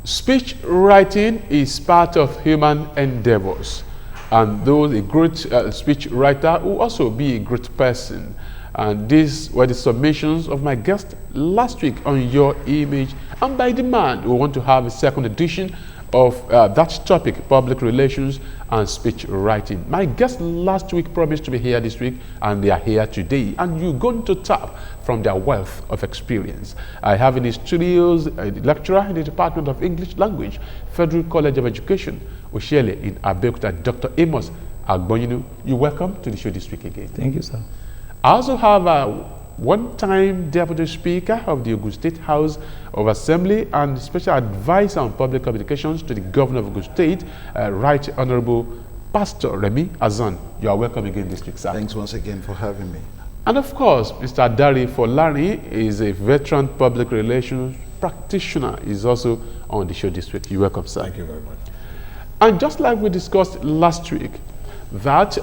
Speech writing is part of human endeavors, and though a great speech writer will also be a great person. And these were the submissions of my guest last week on Your Image, and by demand, we want to have a second edition of that topic, public relations and speech writing. My guest last week promised to be here this week, and they are here today, and you're going to tap from their wealth of experience. I have in the studios a lecturer in the Department of English Language, Federal College of Education, Oshele in Abeokuta, Dr. Amos Agbonyinu. You're welcome to the show this week again. Thank you, sir. I also have a one-time Deputy Speaker of the Ogun State House of Assembly and Special Advisor on Public Communications to the Governor of Ogun State, Right Honorable Pastor Remi Azan. You are welcome again this week, sir. Thanks once again for having me. And of course, Mr. Dari Folani is a veteran public relations practitioner. He's also on the show this week. You're welcome, sir. Thank you very much. And just like we discussed last week, that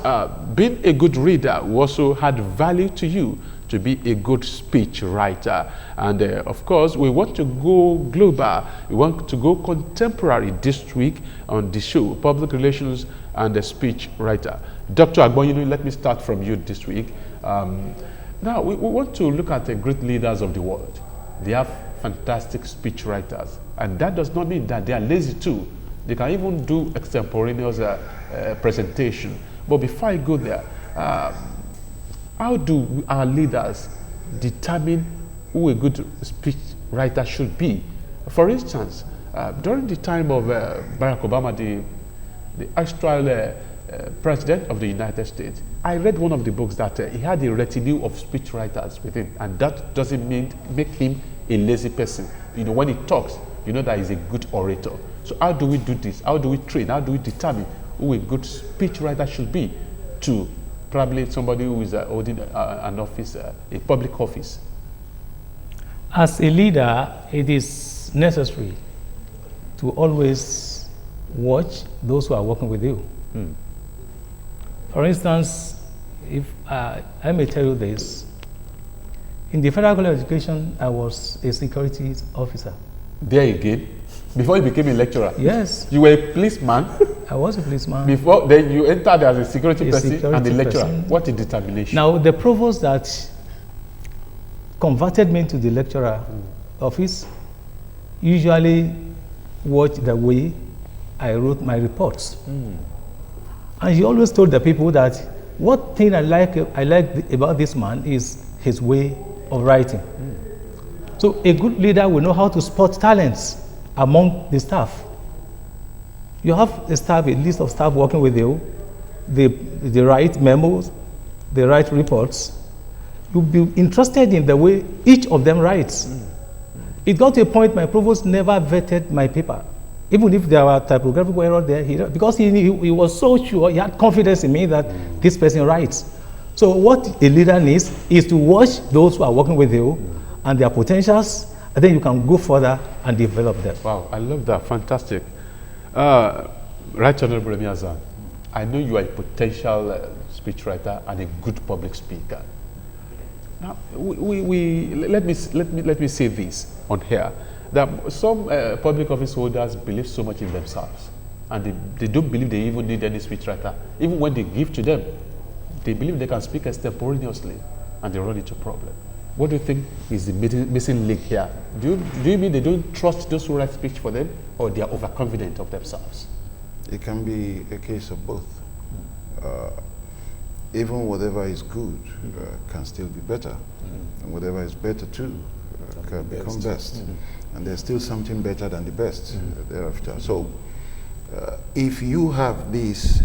being a good reader also had value to you to be a good speech writer. And of course, we want to go global. We want to go contemporary this week on the show, public relations and the speech writer. Dr. Agbonyinu, let me start from you this week. Now, we want to look at the great leaders of the world. They have fantastic speech writers. And that does not mean that they are lazy too. They can even do extemporaneous presentation. But before I go there, how do our leaders determine who a good speech writer should be? For instance, during the time of Barack Obama, the actual president of the United States, I read one of the books that he had a retinue of speech writers with him, and that doesn't make him a lazy person. You know, when he talks, you know that he's a good orator. So how do we do this? How do we train? How do we determine who a good speech writer should be to probably somebody who is holding an office, a public office? As a leader, it is necessary to always watch those who are working with you. For instance, if I may tell you this, in the Federal College of Education, I was a security officer. There again, before you became a lecturer? Yes. You were a policeman? I was a policeman. Before, then you entered as a security person and a lecturer. Person. What a determination. Now, the provost that converted me into the lecturer office usually watched the way I wrote my reports. And he always told the people that what thing I like about this man is his way of writing. So a good leader will know how to spot talents among the staff. You have a list of staff working with you. They write memos, they write reports. You'll be interested in the way each of them writes. It got to a point my provost never vetted my paper. Even if there were typographical errors there, because he was so sure, he had confidence in me that this person writes. So what a leader needs is to watch those who are working with you and their potentials, and then you can go further and develop them. Wow, I love that. Fantastic. Right Honorable Remi Azan, I know you are a potential speechwriter and a good public speaker. Now, let me say this on here, that some public office holders believe so much in themselves, and they don't believe they even need any speechwriter. Even when they give to them, they believe they can speak extemporaneously, and they run into problem. What do you think is the missing link here? Do you mean they don't trust those who write speech for them, or they are overconfident of themselves? It can be a case of both. Even whatever is good can still be better, and whatever is better too can become best. And there's still something better than the best thereafter. So if you have this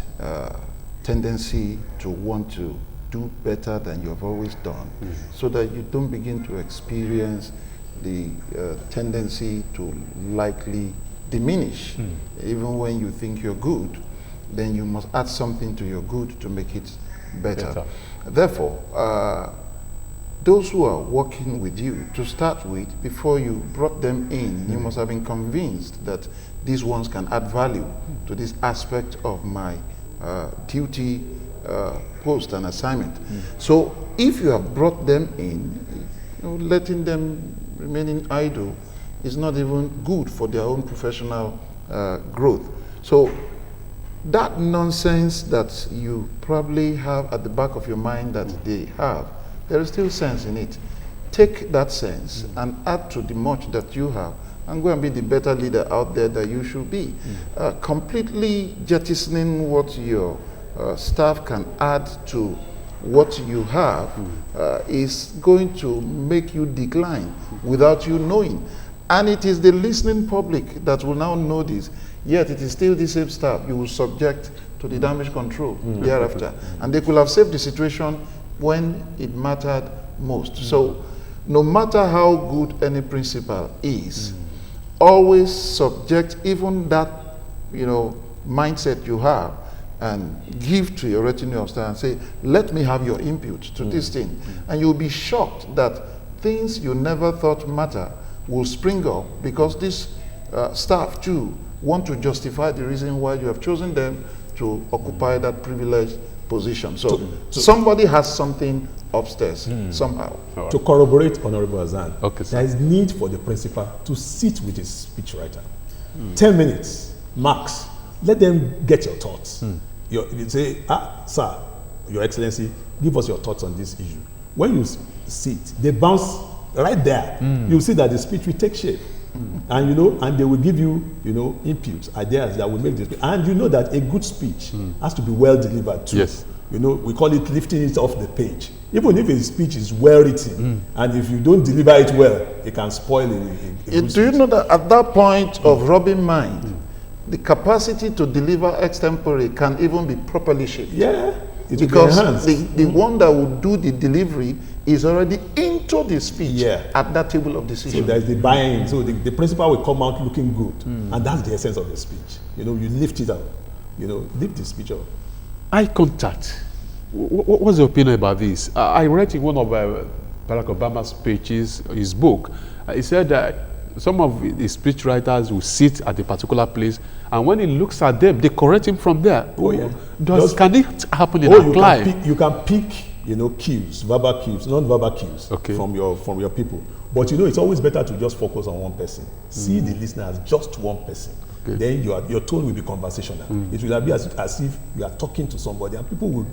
tendency to want to do better than you've always done, so that you don't begin to experience the tendency to likely diminish, even when you think you're good, then you must add something to your good to make it better. Therefore, those who are working with you, to start with, before you brought them in, you must have been convinced that these ones can add value to this aspect of my duty, post and assignment. So if you have brought them in, letting them remaining idle is not even good for their own professional growth. So that nonsense that you probably have at the back of your mind that they have, there is still sense in it. Take that sense and add to the much that you have and go and be the better leader out there that you should be. Completely jettisoning what your staff can add to what you have is going to make you decline without you knowing. And it is the listening public that will now know this, yet it is still the same staff you will subject to the damage control thereafter. And they could have saved the situation when it mattered most. So no matter how good any principal is, always subject even that mindset you have and give to your retinue of staff and say, let me have your input to this thing. And you'll be shocked that things you never thought matter will spring up because this staff too want to justify the reason why you have chosen them to occupy that privileged position. So somebody has something upstairs somehow. Right. To corroborate Honorable Hassan, Okay, there is need for the principal to sit with his speechwriter. 10 minutes, max. Let them get your thoughts. You say, sir, Your Excellency, give us your thoughts on this issue. When you sit, they bounce right there. You'll see that the speech will take shape. And and they will give you, inputs, ideas that will make this. And you know that a good speech has to be well delivered too. Yes. We call it lifting it off the page. Even if a speech is well written, and if you don't deliver it well, it can spoil a good Do you speech. know that at that point of rubbing mind, the capacity to deliver extempore can even be properly shaped? Yeah. It will be Because enhanced. the one that will do the delivery is already into the speech at that table of So decision. there's the buy-in. So the principal will come out looking good. And that's the essence of the speech. You lift it up. Lift the speech up. Eye contact. What's your opinion about this? I read in one of Barack Obama's speeches, his book, he said that some of his speechwriters will sit at a particular place, and when he looks at them, they correct him from there. Oh, yeah. Can it happen in our life? You can pick, cues, verbal cues, non-verbal cues from your people. But it's always better to just focus on one person. See the listener as just one person. Then your tone will be conversational. It will be as if you are talking to somebody, and people will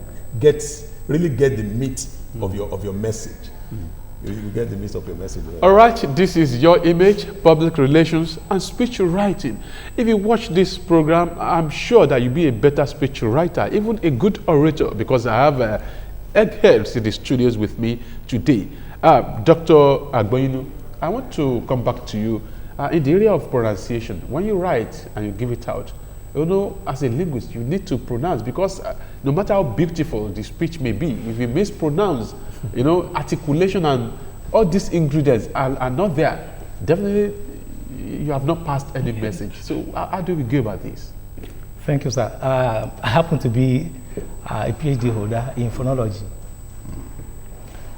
really get the meat of your message. You will get the meat of your message. Right? All right, this is Your Image, Public Relations, and Speech Writing. If you watch this program, I'm sure that you'll be a better speech writer, even a good orator, because I have eggheads in the studios with me today. Dr. Agboinu, I want to come back to you. In the area of pronunciation, when you write and you give it out, as a linguist, you need to pronounce, because no matter how beautiful the speech may be, if you mispronounce, articulation and all these ingredients are not there, definitely you have not passed any message. So how do we go about this? Thank you, sir. I happen to be a PhD holder in phonology.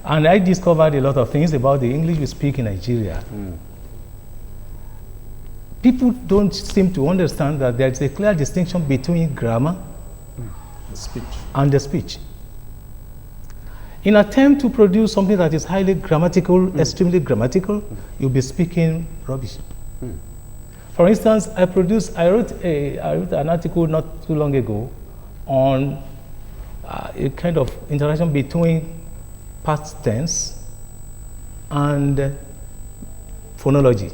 And I discovered a lot of things about the English we speak in Nigeria. People don't seem to understand that there's a clear distinction between grammar and the speech. In an attempt to produce something that is highly grammatical, extremely grammatical, you'll be speaking rubbish. For instance, I wrote an article not too long ago on a kind of interaction between past tense and phonology.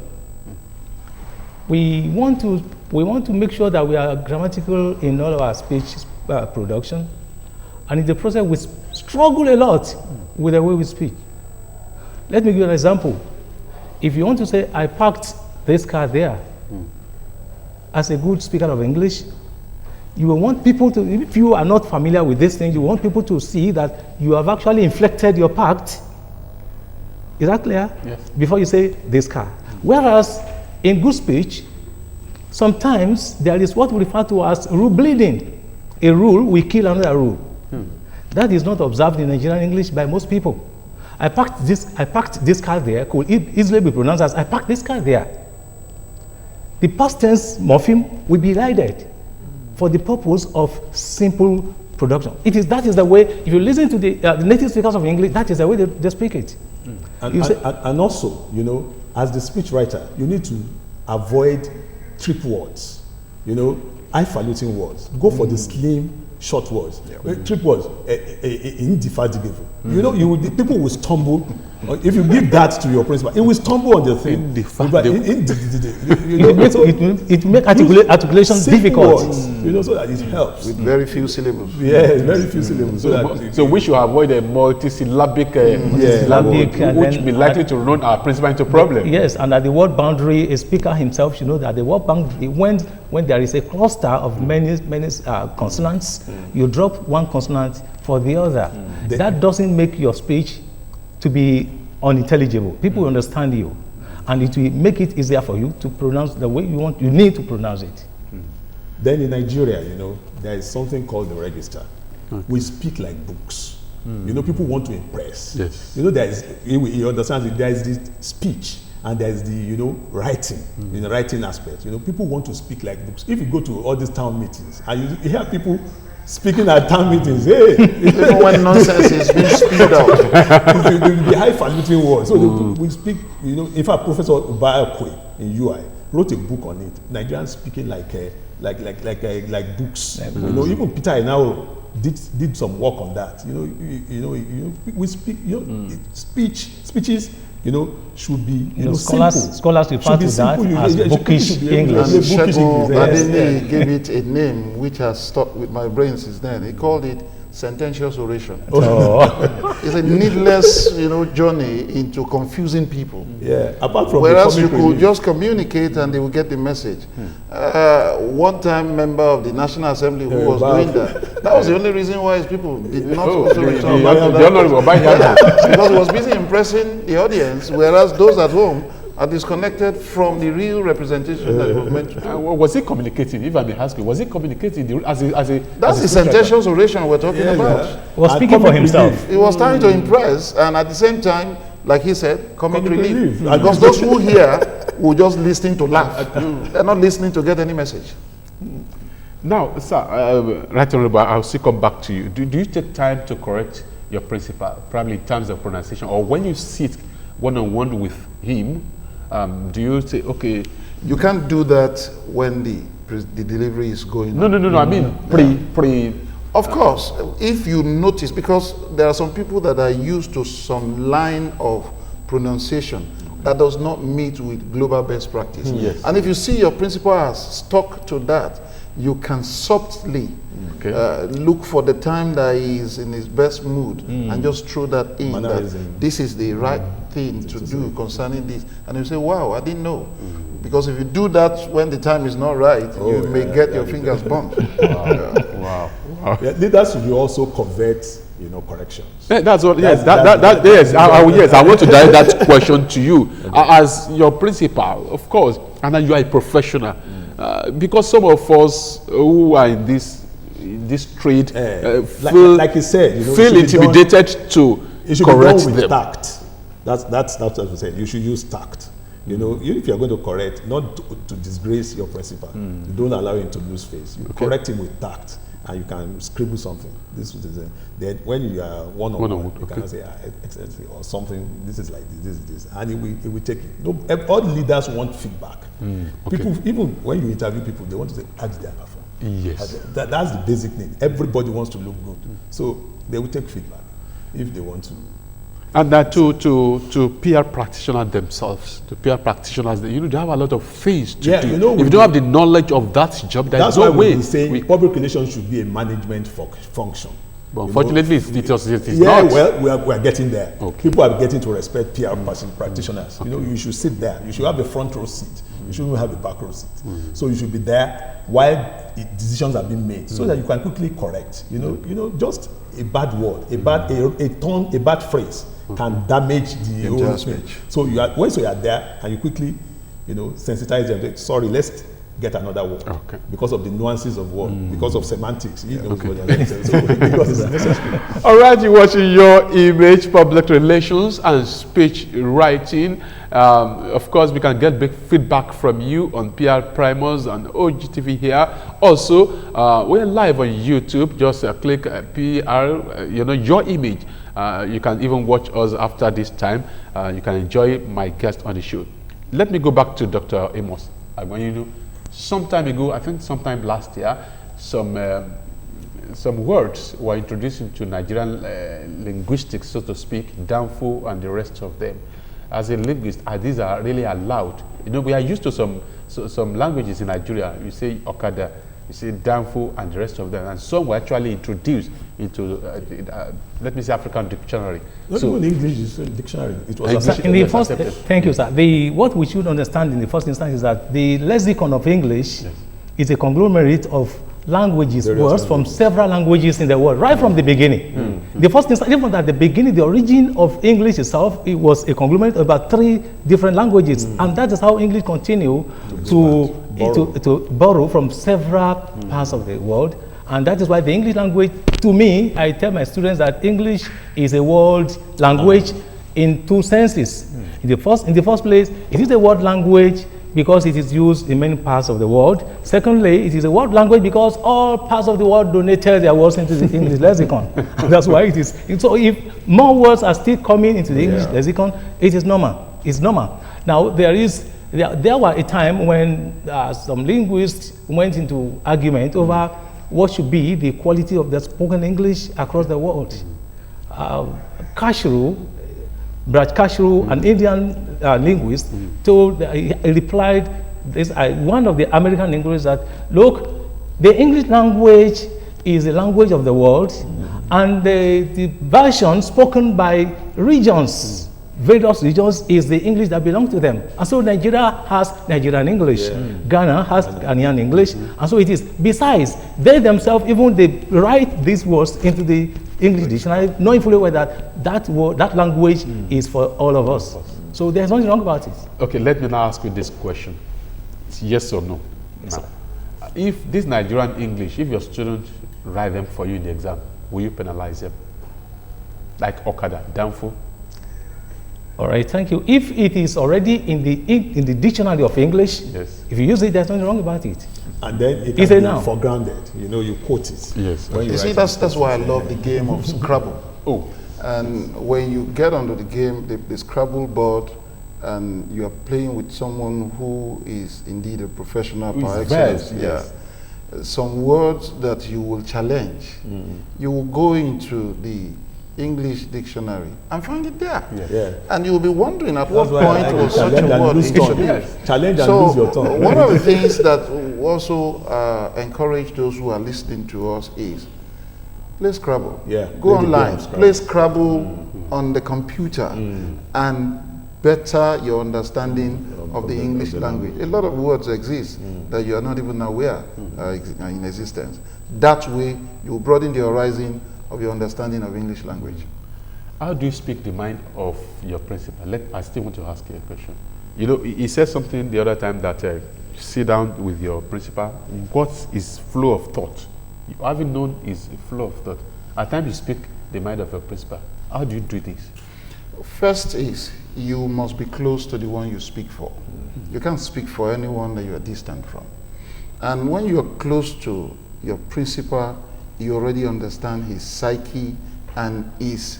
We want to make sure that we are grammatical in all of our speech production, and in the process we struggle a lot with the way we speak. Let me give you an example. If you want to say, I parked this car there, as a good speaker of English, you will want people to, if you are not familiar with this thing, you want people to see that you have actually inflected your parked. Is that clear? Yes. Before you say this car. Whereas in good speech, sometimes there is what we refer to as rule bleeding. A rule will kill another rule. That is not observed in Nigerian English by most people. I parked this car there could easily be pronounced as I parked this car there. The past tense morpheme will be elided for the purpose of simple production. That is the way, if you listen to the native speakers of English, that is the way they speak it. And also, you know, as the speechwriter, you need to avoid trick words, you know, highfalutin words. Go for the slim, short words. Trick words, indefatigable. You know, people will stumble. If you give that to your principal, it will stumble on the thing. It makes articulation difficult. Words, you know, so that it helps. With very few syllables. Yeah, very few syllables. So we should avoid a multisyllabic, which may likely to run our principal into problem. Yes, and at the word boundary, a speaker himself should know that the word boundary, when there is a cluster of many consonants, you drop one consonant for the other. That doesn't make your speech to be unintelligible. People understand you, and it will make it easier for you to pronounce the way you need to pronounce it. Then in Nigeria, you know, there is something called the register. We speak like books. You know, people want to impress. Yes. You know, you understand that there is this speech and there is the, you know, writing, in the writing aspect. You know, people want to speak like books. If you go to all these town meetings and you hear people speaking at town meetings, hey! Even when nonsense is being spewed out. There will be high-falutin words. So we speak, you know, in fact, Professor Ubayakwe in UI wrote a book on it. Nigerians speaking like books. You know, even Peter Enao did some work on that. You know, we speak. You know, speeches. You know, should be scholars refer to that as bookish English. And Shegun Adeni gave it a name which has stuck with my brain since then. He called it sententious oration. It's a needless, you know, journey into confusing people. Yeah. Apart from whereas you could just communicate and they will get the message. One time member of the National Assembly who was doing that was the only reason why his people did not also return back to that. Because he was busy impressing the audience, whereas those at home are disconnected from the real representation that was meant to do. Was he communicating, if I may ask you, was he communicating as a That's the sententious oration we're talking about. He was speaking for himself. He was trying to impress, and at the same time, like he said, comic relief. Because those who hear will just listen to laugh. They're not listening to get any message. Now, sir, Right Honorable, I'll still come back to you. Do you take time to correct your principal, probably in terms of pronunciation, or when you sit one-on-one with him, do you say, okay? You can't do that when the delivery is going on. No. I mean, pre. Of course, if you notice, because there are some people that are used to some line of pronunciation that does not meet with global best practice. Yes. And if you see your principal has stuck to that, you can subtly look for the time that he is in his best mood and just throw that in. That this is the right thing to do concerning this. And you say, wow, I didn't know. Because if you do that when the time is not right, you may get your fingers burnt. Wow. Yeah, leaders should also convert, you know, corrections. That's what. Yes, yes. I want to direct that question to you as your principal, of course, and then you are a professional. Because some of us who are in this trade feel, like you said, you know, feel intimidated to correct them. Tact. That's what we said. You should use tact. You know, even if you're going to correct, not to disgrace your principal, you don't allow him to lose face. You correct him with tact, and you can scribble something. This is then when you are one-on-one, you can say, Excellency, or something. This is like this, and it will take it. No, all leaders want feedback. People, even when you interview people, they want to say, how did they perform? Yes. That's the basic need. Everybody wants to look good, so they will take feedback if they want to. And that to PR practitioners themselves, to PR practitioners, they have a lot of things to do. You know, if you don't have the knowledge of that job, there's no way. That's why we say public relations should be a management function. But unfortunately, it's not. Well, we are getting there. Okay. People are getting to respect PR practitioners. You know, you should sit there. You should have a front row seat. You shouldn't have a back row seat. So you should be there while decisions are being made, so that you can quickly correct. You know, just a bad word, a bad phrase can damage the whole speech. So once you are there and you quickly, sensitize them. Sorry, let's get another word because of the nuances of word, because of semantics. All right, you're watching Your Image, Public Relations and Speech Writing. Of course, we can get big feedback from you on PR Primers and OGTV here. Also, we're live on YouTube. Just click PR, Your Image, You can even watch us after this time. You can enjoy my guest on the show. Let me go back to Dr. Amos. Some time ago, I think sometime last year, some words were introduced into Nigerian linguistics, so to speak, Danfo and the rest of them. As a linguist, these are really allowed. We are used to some languages in Nigeria. You say Okada, you say Danfo and the rest of them, and some were actually introduced into, let me say, African dictionary. Not even English dictionary. It was Exactly. In the Yes, first, accepted. thank you, sir. What we should understand in the first instance is that the lexicon of English is a conglomerate of languages, Various words from languages. several languages in the world, right from the beginning. The first instance, even at the beginning, the origin of English itself, it was a conglomerate of about 3 different languages, and that is how English continued to borrow from several parts of the world. And that is why the English language, to me, I tell my students that English is a world language in 2 senses. In the first place, it is a world language because it is used in many parts of the world. Secondly, it is a world language because all parts of the world donated their words into the English lexicon. That's why it is. So if more words are still coming into the English lexicon, it is normal. It's normal. Now, there was a time when some linguists went into argument over what should be the quality of the spoken English across the world. Braj Kashru, an Indian linguist, replied, one of the American linguists, that, look, the English language is the language of the world, and the version spoken by regions, various regions, is the English that belongs to them. And so Nigeria has Nigerian English, Ghana has Ghanaian English, and so it is. Besides, they themselves, even they write these words into the English dictionary, knowing fully well that language is for all of us. So there's nothing wrong about it. Okay, let me now ask you this question. It's yes or no. Yes, now, if this Nigerian English, if your students write them for you in the exam, will you penalize them? Like Okada, Danfo? All right, thank you. If it is already in the dictionary of English, Yes. if you use it, there's nothing wrong about it. And then it Is can it be now? for granted. You quote it. Yes. When You see, write that's why I love the game of Scrabble. Oh, And when you get onto the game, the Scrabble board, and you are playing with someone who is indeed a professional Who par is excellence, versed, yes. some words that you will challenge, you will go into the English dictionary and find it there. Yeah. And you will be wondering at That's what why I point like was the such a challenge and word lose tongue. introduced. Challenge and So lose your tongue. one of the things that we also encourage those who are listening to us is play Scrabble. Yeah, Go play the game online, of Scrabble. play Scrabble on the computer, and better your understanding of the English language. A lot of words exist that you are not even aware are in existence. That way, you broaden the horizon of your understanding of English language. how do you speak the mind of your principal? I still want to ask you a question. He said something the other time that sit down with your principal. What is flow of thought? You haven't known is flow of thought. At times you speak the mind of your principal. How do you do this? First is you must be close to the one you speak for. You can't speak for anyone that you are distant from. And when you are close to your principal, you already understand his psyche and his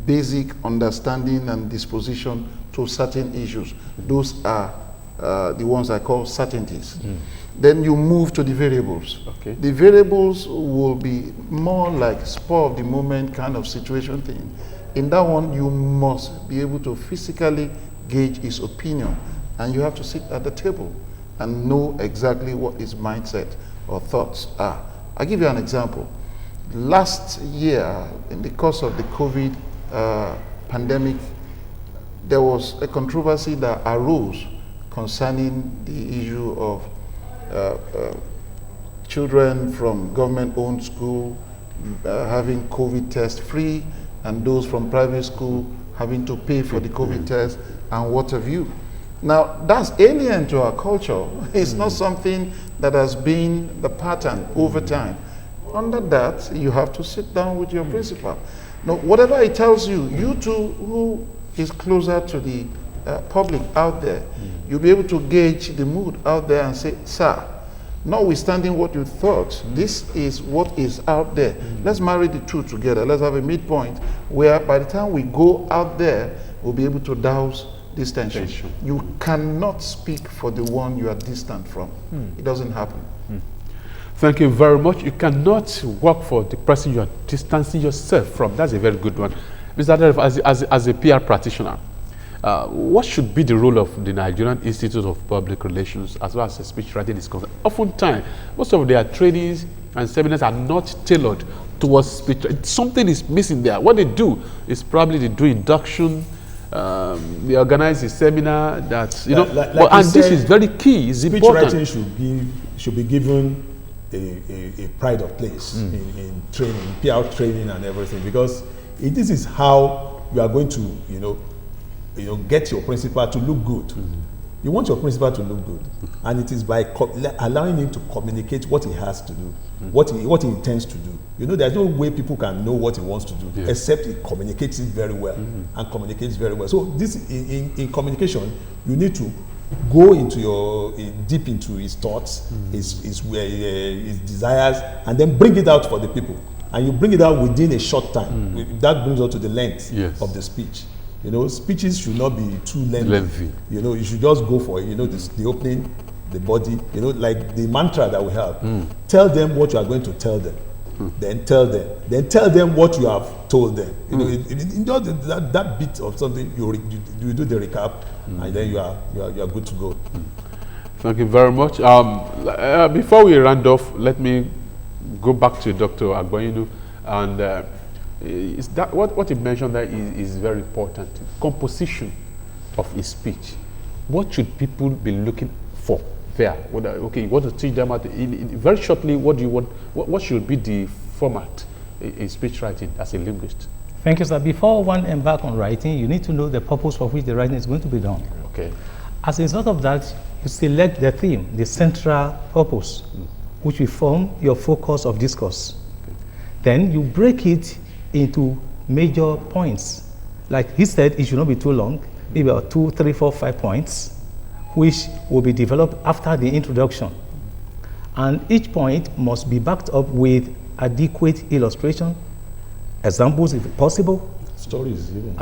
basic understanding and disposition to certain issues. Those are the ones I call certainties. Then you move to the variables. Okay. The variables will be more like spur of the moment kind of situation thing. In that one, you must be able to physically gauge his opinion, and you have to sit at the table and know exactly what his mindset or thoughts are. I'll give you an example. Last year, in the course of the COVID pandemic, there was a controversy that arose concerning the issue of children from government-owned school having COVID test free, and those from private school having to pay for the COVID test and what have you. Now, that's alien to our culture. It's not something that has been the pattern over time. Under that, you have to sit down with your principal. Now, whatever he tells you, you too, who is closer to the public out there, you'll be able to gauge the mood out there and say, sir, notwithstanding what you thought, this is what is out there. Let's marry the two together. Let's have a midpoint where by the time we go out there, we'll be able to douse this tension. You cannot speak for the one you are distant from. It doesn't happen. Thank you very much. You cannot work for the person you are distancing yourself from. That's a very good one. Mr. Adelef, as a PR practitioner, what should be the role of the Nigerian Institute of Public Relations as well as speech writing is concerned? Oftentimes, most of their trainings and seminars are not tailored towards speech. Something is missing there. What they do is probably they do induction, they organize a seminar that, and this is very key. It's speech important. writing should be given a pride of place in training, PR training and everything, because this is how you are going to, get your principal to look good. You want your principal to look good, and it is by allowing him to communicate what he has to do, what he intends to do. There's no way people can know what he wants to do except he communicates it very well and communicates very well. So this in communication, you need to go into deep into his thoughts, his desires, and then bring it out for the people. And you bring it out within a short time. That brings us to the length of the speech. Speeches should not be too lengthy. You should just go for it. The opening, the body. Like the mantra that we have. Tell them what you are going to tell them. Then tell them. Then tell them what you have told them. Just that bit of something you do the recap, and then you are good to go. Thank you very much. Before we round off, let me go back to Dr. Agboyinu, and is that what you mentioned there is very important. Composition of a speech. What should people be looking for there? You want to teach them very shortly. What do you want? What should be the format in speech writing as a linguist? Thank you, sir. Before one embark on writing, you need to know the purpose for which the writing is going to be done. Okay. As a result of that, you select the theme, the central purpose, which will form your focus of discourse. Okay. Then you break it into major points. Like he said, it should not be too long, maybe about 2, 3, 4, 5 points, which will be developed after the introduction. And each point must be backed up with adequate illustration, examples if possible. Stories, even.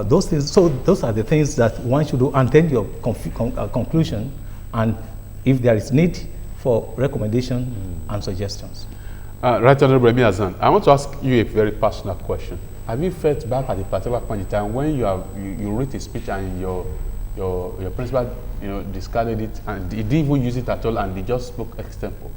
Those things. So those are the things that one should do, and then your conclusion, and if there is need for recommendation and suggestions. Right Honorable Remi Hassan, I want to ask you a very personal question. Have you felt back at a particular point in time when you wrote a speech and your principal discarded it and he didn't even use it at all and they just spoke extempo?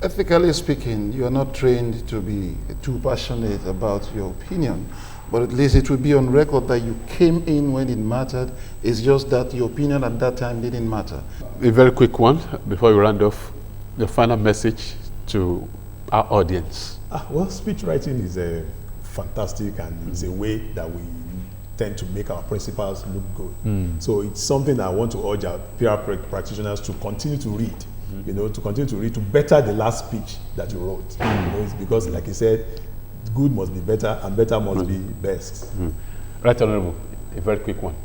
Ethically speaking, you are not trained to be too passionate about your opinion, but at least it will be on record that you came in when it mattered. It's just that your opinion at that time didn't matter. A very quick one before we round off. The final message to our audience. Well, speech writing is fantastic, and it's a way that we tend to make our principals look good. So it's something that I want to urge our PR practitioners to continue to read. To continue to read, to better the last speech that you wrote. It's because, like you said, good must be better and better must be best. Right, Honorable, a very quick one.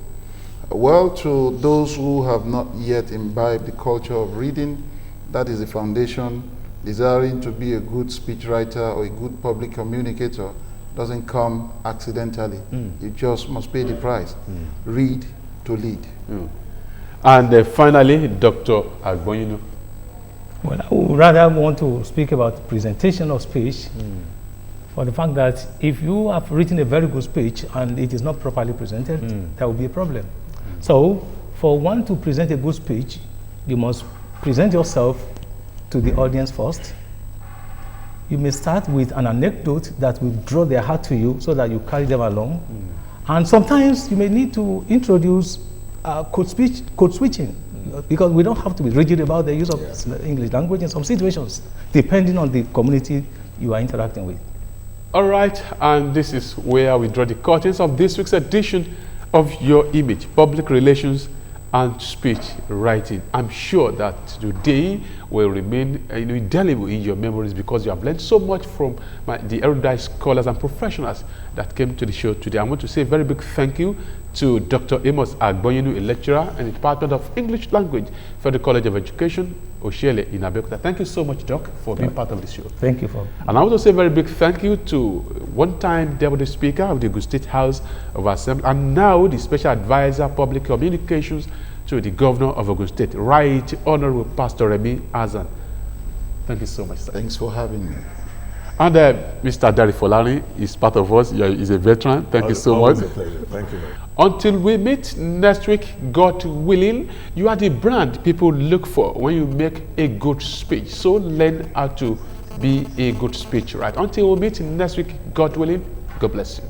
Well, to those who have not yet imbibed the culture of reading, that is the foundation. Desiring to be a good speechwriter or a good public communicator doesn't come accidentally. You just must pay the price. Read to lead. And finally, Dr. Agboyinu. Well, I would rather want to speak about presentation of speech for the fact that if you have written a very good speech and it is not properly presented, there will be a problem. So, for one to present a good speech, you must present yourself to the audience first. You may start with an anecdote that will draw their heart to you so that you carry them along. And sometimes you may need to introduce code switching, because we don't have to be rigid about the use of English language in some situations, depending on the community you are interacting with. All right, and this is where we draw the curtains of this week's edition of Your Image, Public Relations and Speech Writing. I'm sure that today will remain indelible in your memories because you have learned so much from the erudite scholars and professionals that came to the show today. I want to say a very big thank you to Dr. Amos Agboyinu, a lecturer in the Department of English Language for the College of Education, Oshele in Abeokuta. Thank you so much, Doc, for being part of the show. Thank you for. And I want to say a very big thank you to one-time Deputy Speaker of the Ogun State House of Assembly, and now the Special Advisor Public Communications to the Governor of Ogun State, Right Honorable Pastor Remi Azan. Thank you so much, sir. Thanks for having me. And Mr. Dari Folani is part of us. He's a veteran. Thank you so Always much. a pleasure. Thank you very much. Until we meet next week, God willing, you are the brand people look for when you make a good speech. So learn how to be a good speech, right? Until we meet next week, God willing, God bless you.